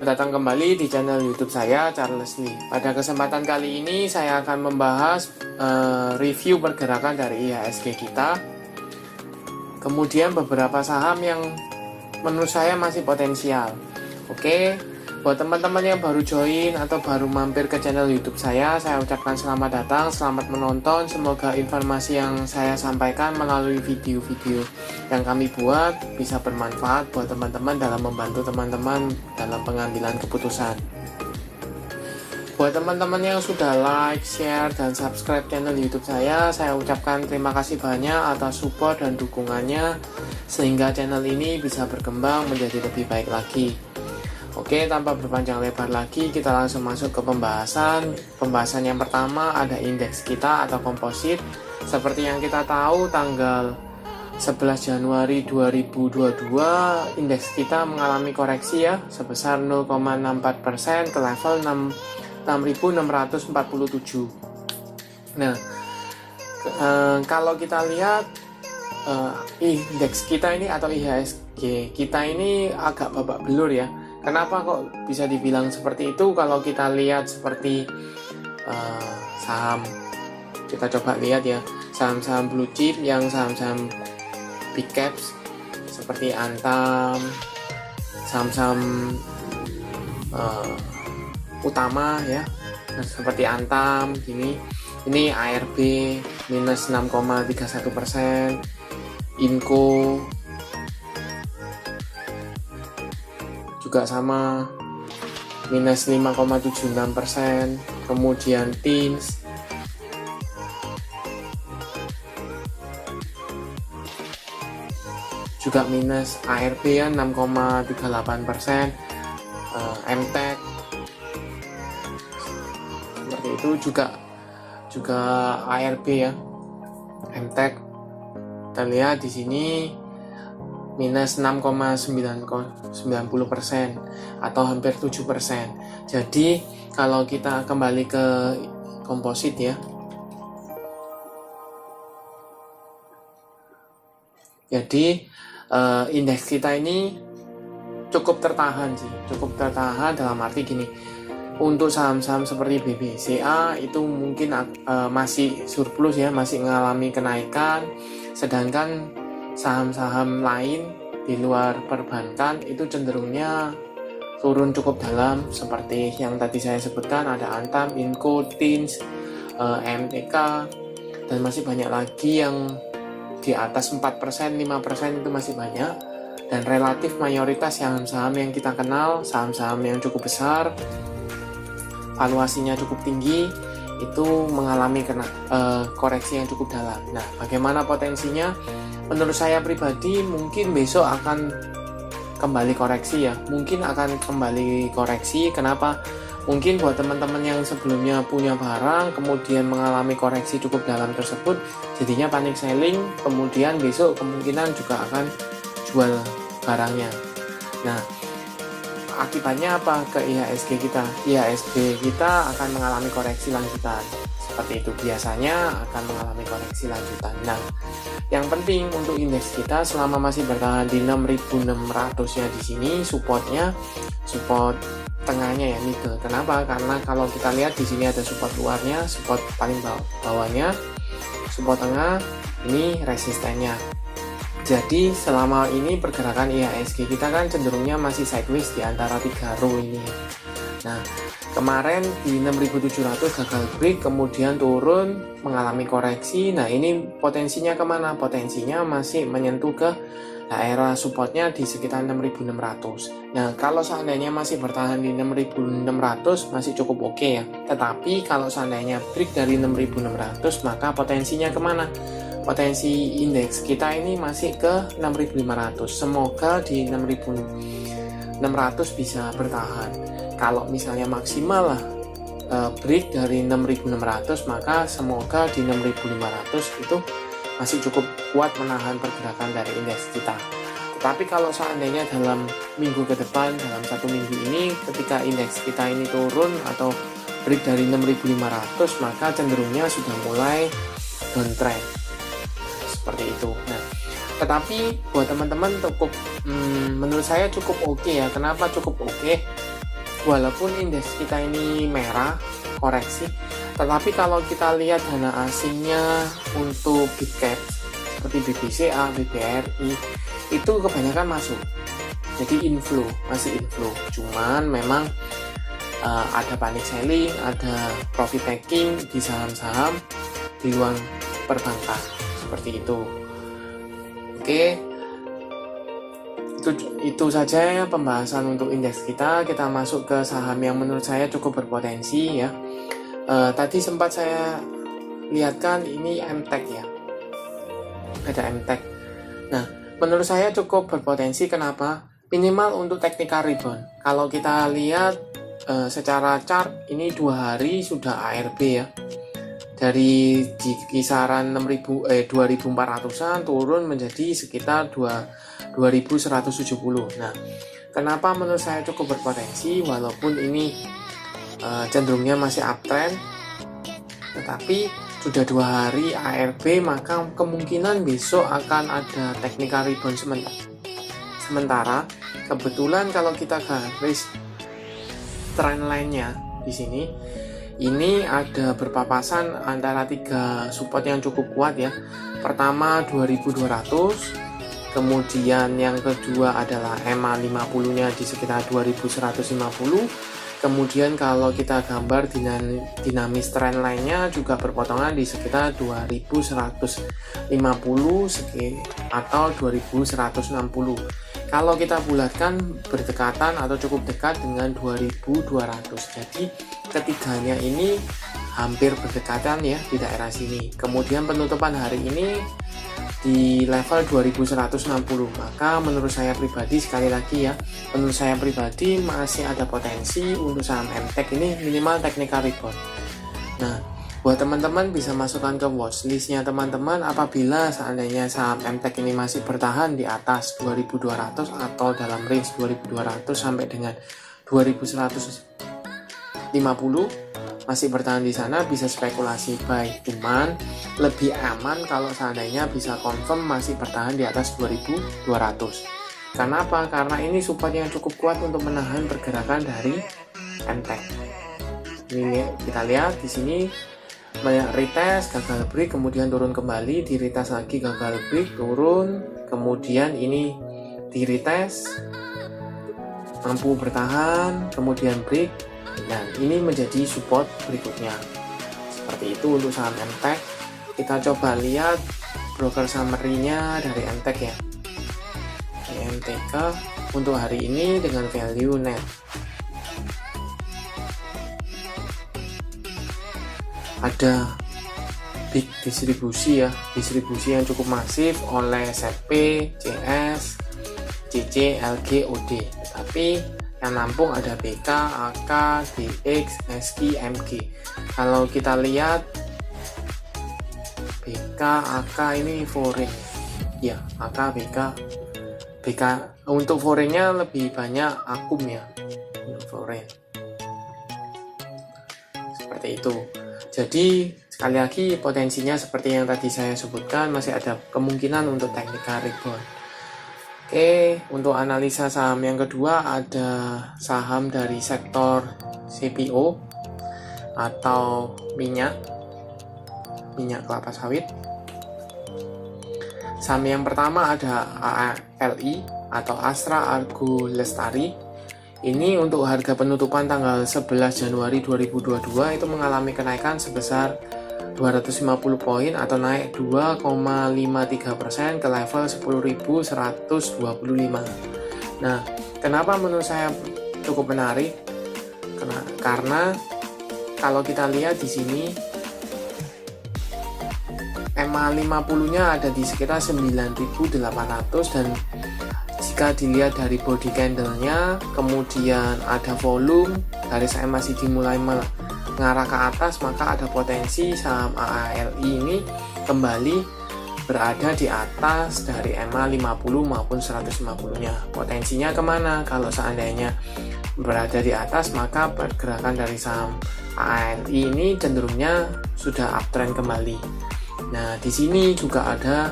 Datang kembali di channel YouTube saya, Charles Lee. Pada kesempatan kali ini saya akan membahas review pergerakan dari IHSG kita. Kemudian beberapa saham yang menurut saya masih potensial. Oke, buat teman-teman yang baru join atau baru mampir ke channel YouTube saya ucapkan selamat datang, selamat menonton. Semoga informasi yang saya sampaikan melalui video-video yang kami buat bisa bermanfaat buat teman-teman dalam membantu teman-teman dalam pengambilan keputusan. Buat teman-teman yang sudah like, share, dan subscribe channel YouTube saya ucapkan terima kasih banyak atas support dan dukungannya sehingga channel ini bisa berkembang menjadi lebih baik lagi. Oke, tanpa berpanjang lebar lagi, kita langsung masuk ke pembahasan. Pembahasan yang pertama ada indeks kita atau komposit. Seperti yang kita tahu, tanggal 11 Januari 2022, indeks kita mengalami koreksi ya, sebesar 0,64% ke level 6.647. Nah, kalau kita lihat indeks kita ini atau IHSG kita ini agak babak belur ya. Kenapa kok bisa dibilang seperti itu? Kalau kita lihat seperti saham, kita coba lihat ya, saham-saham blue chip yang saham-saham big caps seperti Antam, saham-saham utama ya, seperti Antam ini ARB minus 6,31%, Inco juga sama minus 5,76%, kemudian Teams juga minus, ARB ya 6,38%, MTEK seperti itu juga ARB ya, MTEK kita lihat di sini minus 6,90% atau hampir 7%. Jadi kalau kita kembali ke komposit ya, jadi indeks kita ini cukup tertahan dalam arti gini, untuk saham-saham seperti BBCA itu mungkin masih surplus ya, masih mengalami kenaikan, sedangkan saham-saham lain di luar perbankan itu cenderungnya turun cukup dalam, seperti yang tadi saya sebutkan ada Antam, Inco, Teams, MTK, dan masih banyak lagi yang di atas 4%, 5% itu masih banyak. Dan relatif mayoritas saham-saham yang kita kenal, saham-saham yang cukup besar, valuasinya cukup tinggi, itu mengalami koreksi yang cukup dalam. Nah, bagaimana potensinya? Menurut saya pribadi mungkin besok akan kembali koreksi ya, Kenapa? Mungkin buat teman-teman yang sebelumnya punya barang kemudian mengalami koreksi cukup dalam tersebut, jadinya panic selling, kemudian besok kemungkinan juga akan jual barangnya. Nah, akibatnya apa ke IHSG kita? IHSG kita akan mengalami koreksi lanjutan. Seperti itu, biasanya akan mengalami koreksi lanjutan. Nah, yang penting untuk indeks kita selama masih bertahan di 6.600 ya, di sini support tengahnya ya, middle. Kenapa? Karena kalau kita lihat di sini ada support luarnya, support paling bawahnya, support tengah, ini resistennya. Jadi selama ini pergerakan IHSG kita kan cenderungnya masih sideways di antara 3 row ini. Nah, kemarin di 6.700 gagal break, kemudian turun mengalami koreksi. Nah, ini potensinya kemana? Potensinya masih menyentuh ke daerah supportnya di sekitar 6.600. Nah, kalau seandainya masih bertahan di 6.600 masih cukup oke ya. Tetapi kalau seandainya break dari 6.600 maka potensinya kemana? Potensi indeks kita ini masih ke 6.500. Semoga di 6.600 bisa bertahan. Kalau misalnya maksimal lah break dari 6.600, maka semoga di 6.500 itu masih cukup kuat menahan pergerakan dari indeks kita. Tetapi kalau seandainya dalam minggu ke depan, dalam 1 minggu ini, ketika indeks kita ini turun atau break dari 6.500, maka cenderungnya sudah mulai downtrend seperti itu. Nah, tetapi buat teman-teman cukup menurut saya cukup oke ya. Kenapa cukup oke? walaupun indeks kita ini merah koreksi, tetapi kalau kita lihat dana asingnya untuk big cap seperti BBCA, BBRI itu kebanyakan masuk, jadi inflow, masih inflow. Cuman memang ada panic selling, ada profit taking di saham-saham di luar perbankan seperti itu. Oke, itu saja pembahasan untuk indeks kita. Kita masuk ke saham yang menurut saya cukup berpotensi ya. Tadi sempat saya lihatkan ini MTEK ya, ada MTEK. Nah, menurut saya cukup berpotensi. Kenapa? Minimal untuk technical rebound. Kalau kita lihat secara chart ini 2 hari sudah ARB ya, dari di kisaran 2400-an turun menjadi sekitar 2170. Nah, kenapa menurut saya cukup berpotensi walaupun ini cenderungnya masih uptrend, tetapi sudah 2 hari ARB, maka kemungkinan besok akan ada technical rebound sementara. Kebetulan kalau kita garis trend line-nya di sini, ini ada berpapasan antara 3 support yang cukup kuat ya. Pertama 2200, kemudian yang kedua adalah EMA 50-nya di sekitar 2150. Kemudian kalau kita gambar dinamis trend line-nya juga berpotongan di sekitar 2150 atau 2160. Kalau kita bulatkan berdekatan atau cukup dekat dengan 2200. Jadi ketiganya ini hampir berdekatan ya di daerah sini. Kemudian penutupan hari ini di level 2160. Maka menurut saya pribadi, sekali lagi ya, menurut saya pribadi masih ada potensi untuk saham MTEK ini minimal technical rebound. Nah, buat teman-teman bisa masukkan ke watchlistnya teman-teman apabila seandainya saham MTEK ini masih bertahan di atas 2200 atau dalam range 2200 sampai dengan 2150 masih bertahan di sana, bisa spekulasi buy. Cuman lebih aman kalau seandainya bisa confirm masih bertahan di atas 2200. Kenapa? Karena ini support yang cukup kuat untuk menahan pergerakan dari MTEK. Ini kita lihat di sini retest, gagal break, kemudian turun kembali, di retest lagi, gagal break, turun, kemudian ini di retest, mampu bertahan, kemudian break. Dan ini menjadi support berikutnya. Seperti itu untuk saham MTEK. Kita coba lihat broker summary-nya dari MTEK ya. MTK untuk hari ini dengan value net. Ada big distribusi ya, distribusi yang cukup masif oleh SFP, CS, CC, LG, OD. Tetapi yang nampung ada BK, AK, DX, SK, MG. Kalau kita lihat BK, AK ini foreign ya, AK, BK untuk foreignnya lebih banyak akum ya, untuk foreign seperti itu. Jadi sekali lagi potensinya seperti yang tadi saya sebutkan, masih ada kemungkinan untuk technical rebound. Oke, untuk analisa saham yang kedua ada saham dari sektor CPO atau minyak kelapa sawit. Saham yang pertama ada ALI atau Astra Argo Lestari. Ini untuk harga penutupan tanggal 11 Januari 2022 itu mengalami kenaikan sebesar 250 poin atau naik 2,53% ke level 10.125. Nah, kenapa menurut saya cukup menarik? Karena kalau kita lihat di sini EMA 50-nya ada di sekitar 9.800 dan jika dilihat dari body candle-nya, kemudian ada volume, garis EMA masih dimulai mengarah ke atas, maka ada potensi saham AALI ini kembali berada di atas dari EMA 50 maupun 150-nya. Potensinya kemana? Kalau seandainya berada di atas, maka pergerakan dari saham AALI ini cenderungnya sudah uptrend kembali. Nah, di sini juga ada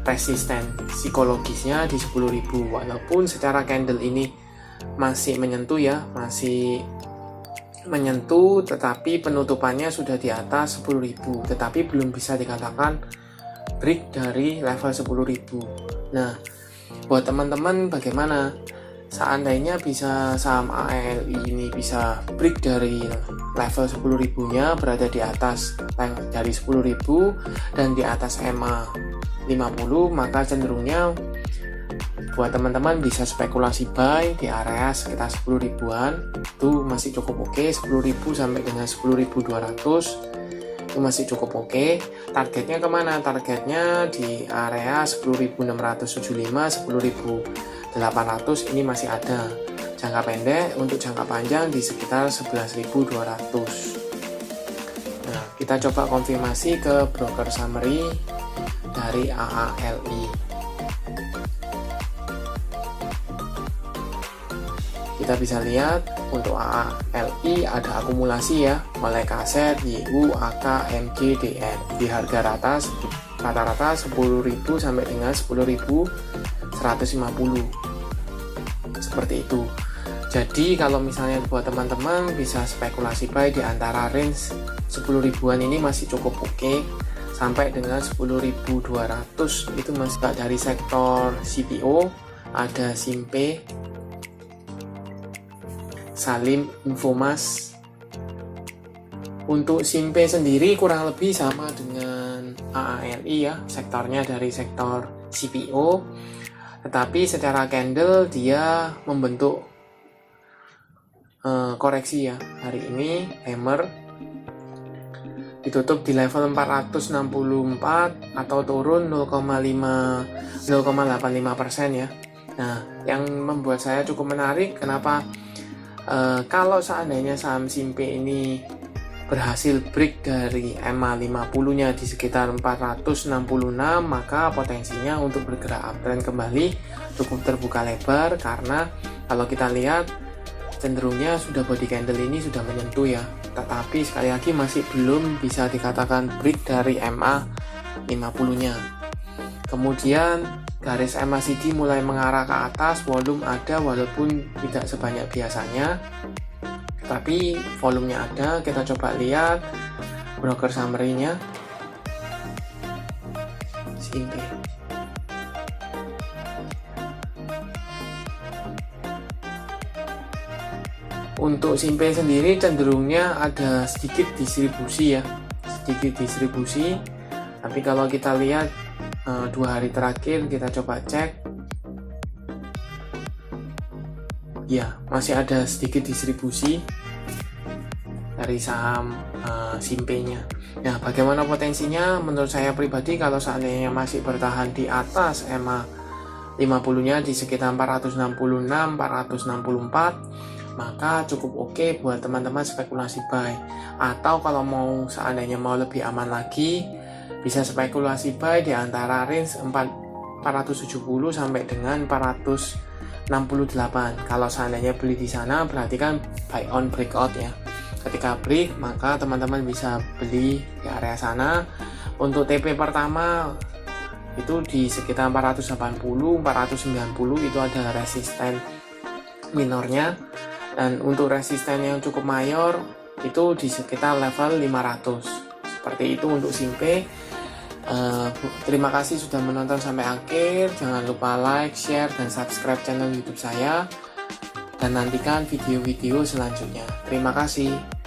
resisten psikologisnya di 10.000, walaupun secara candle ini masih menyentuh ya, masih menyentuh, tetapi penutupannya sudah di atas 10.000, tetapi belum bisa dikatakan break dari level 10.000. Nah, buat teman-teman bagaimana? Seandainya bisa saham ALI ini bisa break dari level 10.000-nya, berada di atas dari 10.000 dan di atas EMA 50, maka cenderungnya buat teman-teman bisa spekulasi buy di area sekitar 10 ribuan. Itu masih cukup oke. 10.000 sampai dengan 10.200 itu masih cukup oke. Targetnya kemana? Targetnya di area 10.675, 10.800 ini masih ada. Jangka pendek, untuk jangka panjang di sekitar 11.200. Nah, kita coba konfirmasi ke broker summary dari AALI. Kita bisa lihat untuk AALI ada akumulasi ya, oleh kaset, YU, AK, MG, DN di harga rata-rata 10.000 sampai dengan 10.150 seperti itu. Jadi kalau misalnya buat teman-teman bisa spekulasi buy di antara range 10 ribuan ini masih cukup oke, sampai dengan 10.200 itu masih dari sektor CPO, ada Simpe, Salim, Infomas. Untuk Simpe sendiri kurang lebih sama dengan AALI ya, sektornya dari sektor CPO, tetapi secara candle dia membentuk koreksi ya. Hari ini hammer ditutup di level 464 atau turun 0,85% ya. Nah, yang membuat saya cukup menarik kenapa kalau seandainya saham Simpe ini berhasil break dari EMA 50-nya di sekitar 466, maka potensinya untuk bergerak uptrend kembali cukup terbuka lebar, karena kalau kita lihat cenderungnya sudah body candle ini sudah menyentuh ya, tetapi sekali lagi masih belum bisa dikatakan break dari EMA 50-nya. Kemudian garis MACD mulai mengarah ke atas, volume ada walaupun tidak sebanyak biasanya, tapi volumenya ada. Kita coba lihat broker summary-nya Simpe. Untuk Simpe sendiri cenderungnya ada sedikit distribusi ya, tapi kalau kita lihat 2 hari terakhir, kita coba cek ya, masih ada sedikit distribusi dari saham Simpe-nya. Nah, bagaimana potensinya? Menurut saya pribadi, kalau seandainya masih bertahan di atas EMA 50-nya di sekitar 466, 464, maka cukup oke buat teman-teman spekulasi buy. Atau kalau seandainya mau lebih aman lagi, bisa spekulasi buy di antara range 470 sampai dengan 468. Kalau seandainya beli di sana berarti kan buy on breakout ya. Ketika break maka teman-teman bisa beli di area sana. Untuk TP pertama itu di sekitar 480, 490 itu ada resisten minornya, dan untuk resisten yang cukup mayor itu di sekitar level 500. Seperti itu untuk Simpe. Terima kasih sudah menonton sampai akhir. Jangan lupa like, share, dan subscribe channel YouTube saya, dan nantikan video-video selanjutnya. Terima kasih.